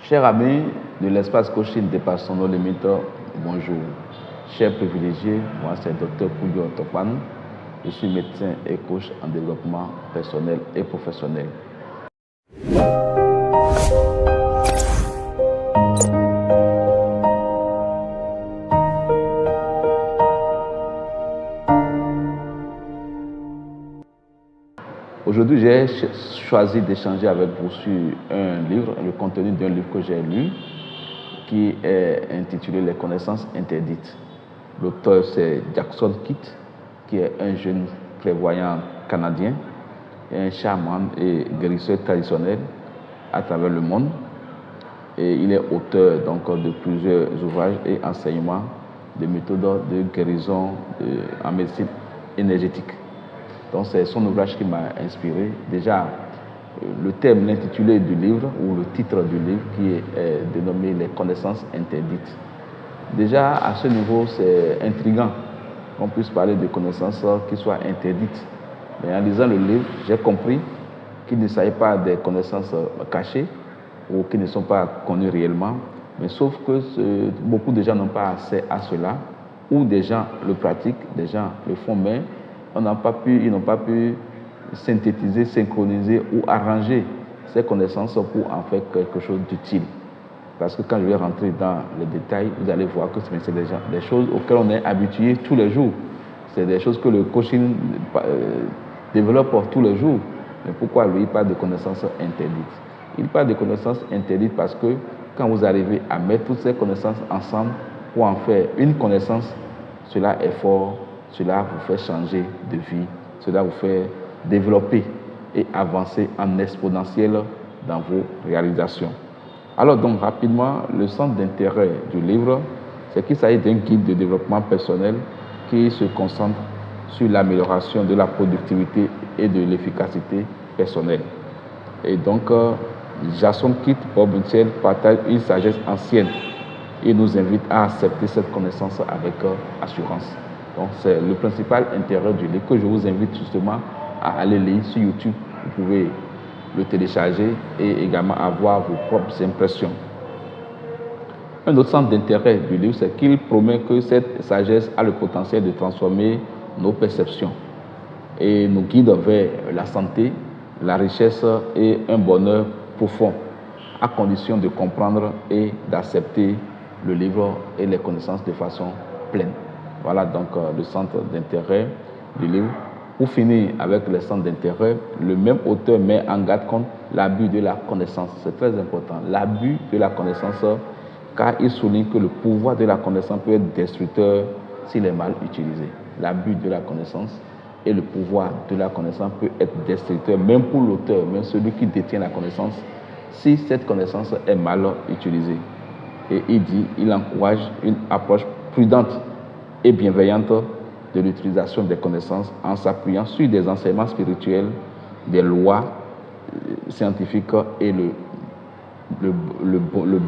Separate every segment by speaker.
Speaker 1: Chers amis de l'espace coaching dépassant nos limites, bonjour. Chers privilégiés, moi c'est Dr Pouyo Topan. Je suis médecin et coach en développement personnel et professionnel. Aujourd'hui, j'ai choisi d'échanger avec vous sur un livre, le contenu d'un livre que j'ai lu, qui est intitulé Les connaissances interdites. L'auteur, c'est Jackson Kitt, qui est un jeune clairvoyant canadien, un chaman et guérisseur traditionnel à travers le monde. Et il est auteur donc, de plusieurs ouvrages et enseignements de méthodes de guérison en médecine énergétique. Donc c'est son ouvrage qui m'a inspiré. Déjà, le thème, l'intitulé du livre, ou le titre du livre, qui est dénommé « Les connaissances interdites ». Déjà, à ce niveau, c'est intriguant qu'on puisse parler de connaissances qui soient interdites. Mais en lisant le livre, j'ai compris qu'il ne s'agit pas des connaissances cachées ou qui ne sont pas connues réellement, mais sauf que beaucoup de gens n'ont pas accès à cela, ou des gens le pratiquent, des gens le font, mais ils n'ont pas pu synthétiser, synchroniser ou arranger ces connaissances pour en faire quelque chose d'utile. Parce que quand je vais rentrer dans les détails, vous allez voir que c'est des choses auxquelles on est habitué tous les jours. C'est des choses que le coaching développe tous les jours. Mais pourquoi lui, il parle de connaissances interdites? Il parle de connaissances interdites parce que quand vous arrivez à mettre toutes ces connaissances ensemble pour en faire une connaissance, cela est fort. Cela vous fait changer de vie, cela vous fait développer et avancer en exponentiel dans vos réalisations. Alors donc rapidement, le centre d'intérêt du livre, c'est qu'il s'agit d'un guide de développement personnel qui se concentre sur l'amélioration de la productivité et de l'efficacité personnelle. Et donc, Jackson Kitt, Bob Mitchell partage une sagesse ancienne et nous invite à accepter cette connaissance avec assurance. Donc, c'est le principal intérêt du livre que je vous invite justement à aller lire sur YouTube. Vous pouvez le télécharger et également avoir vos propres impressions. Un autre centre d'intérêt du livre, c'est qu'il promet que cette sagesse a le potentiel de transformer nos perceptions et nous guide vers la santé, la richesse et un bonheur profond, à condition de comprendre et d'accepter le livre et les connaissances de façon pleine. Voilà donc le centre d'intérêt du livre. Pour finir avec les centres d'intérêt, le même auteur met en garde contre l'abus de la connaissance. C'est très important, l'abus de la connaissance, car il souligne que le pouvoir de la connaissance peut être destructeur s'il est mal utilisé. L'abus de la connaissance et le pouvoir de la connaissance peut être destructeur, même pour l'auteur, même celui qui détient la connaissance, si cette connaissance est mal utilisée. Et il encourage une approche prudente et bienveillante de l'utilisation des connaissances en s'appuyant sur des enseignements spirituels, des lois scientifiques et le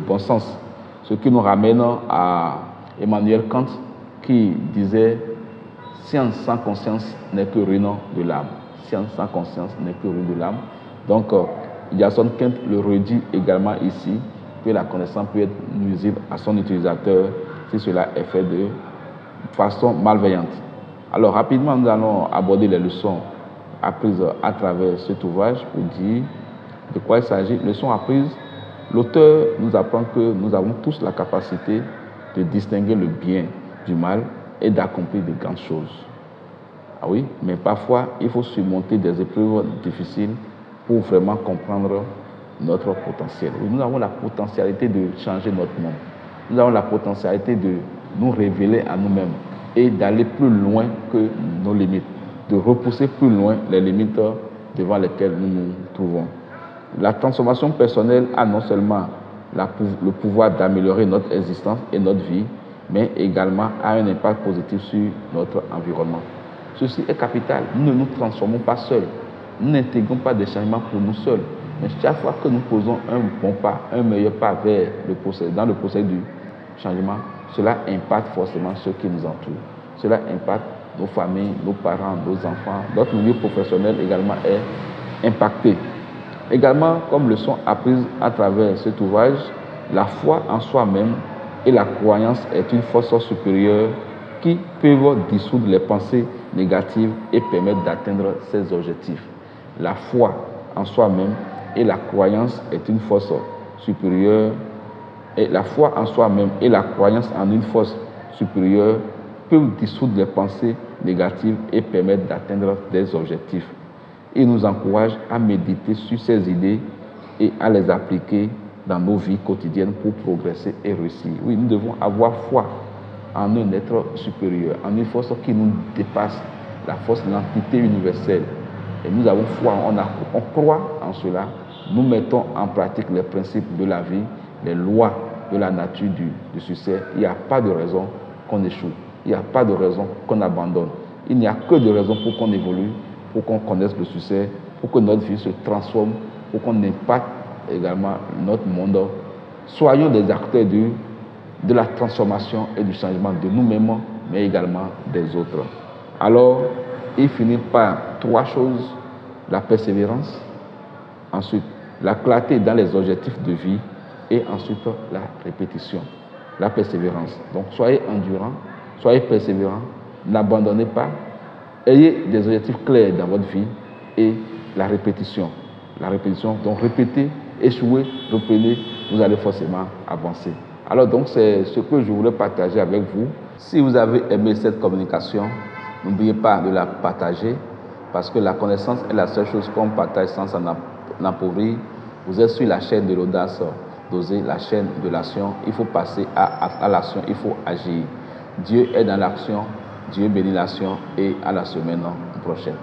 Speaker 1: bon sens. Ce qui nous ramène à Emmanuel Kant qui disait « Science sans conscience n'est que ruine de l'âme ». Science sans conscience n'est que ruine de l'âme. Donc, Jackson Kitt le redit également ici que la connaissance peut être nuisible à son utilisateur si cela est fait de façon malveillante. Alors rapidement, nous allons aborder les leçons apprises à travers cet ouvrage pour dire de quoi il s'agit. Leçons apprises, l'auteur nous apprend que nous avons tous la capacité de distinguer le bien du mal et d'accomplir de grandes choses. Ah oui, mais parfois, il faut surmonter des épreuves difficiles pour vraiment comprendre notre potentiel. Oui, nous avons la potentialité de changer notre monde. Nous avons la potentialité de nous révéler à nous-mêmes et d'aller plus loin que nos limites, de repousser plus loin les limites devant lesquelles nous nous trouvons. La transformation personnelle a non seulement le pouvoir d'améliorer notre existence et notre vie, mais également a un impact positif sur notre environnement. Ceci est capital. Nous ne nous transformons pas seuls. Nous n'intégrons pas des changements pour nous seuls. Mais chaque fois que nous posons un bon pas, un meilleur pas dans le processus du changement, cela impacte forcément ceux qui nous entourent. Cela impacte nos familles, nos parents, nos enfants. Notre milieu professionnel également est impacté. Également, comme leçon apprise à travers cet ouvrage, La foi en soi-même et la croyance est une force supérieure qui peuvent dissoudre les pensées négatives et permettre d'atteindre ses objectifs. La foi en soi-même et la croyance est une force supérieure. Et la foi en soi-même et la croyance en une force supérieure peuvent dissoudre les pensées négatives et permettre d'atteindre des objectifs. Il nous encourage à méditer sur ces idées et à les appliquer dans nos vies quotidiennes pour progresser et réussir. Oui, nous devons avoir foi en un être supérieur, en une force qui nous dépasse, la force de l'entité universelle. Et nous avons foi, on croit en cela, nous mettons en pratique les principes de la vie, les lois de la nature du succès. Il n'y a pas de raison qu'on échoue, il n'y a pas de raison qu'on abandonne. Il n'y a que de raisons pour qu'on évolue, pour qu'on connaisse le succès, pour que notre vie se transforme, pour qu'on impacte également notre monde. Soyons des acteurs de la transformation et du changement de nous-mêmes, mais également des autres. Alors, il finit par 3 choses: la persévérance, ensuite la clarté dans les objectifs de vie et ensuite la répétition. La persévérance. Donc, soyez endurants, soyez persévérants, n'abandonnez pas, ayez des objectifs clairs dans votre vie et la répétition. La répétition, donc répétez, échouez, reprenez, vous allez forcément avancer. Alors donc, c'est ce que je voulais partager avec vous. Si vous avez aimé cette communication, n'oubliez pas de la partager parce que la connaissance est la seule chose qu'on partage sans s'en appauvrir. Vous êtes sur la chaîne de l'audace d'oser, la chaîne de l'action. Il faut passer à l'action, il faut agir. Dieu est dans l'action, Dieu bénit l'action et à la semaine prochaine.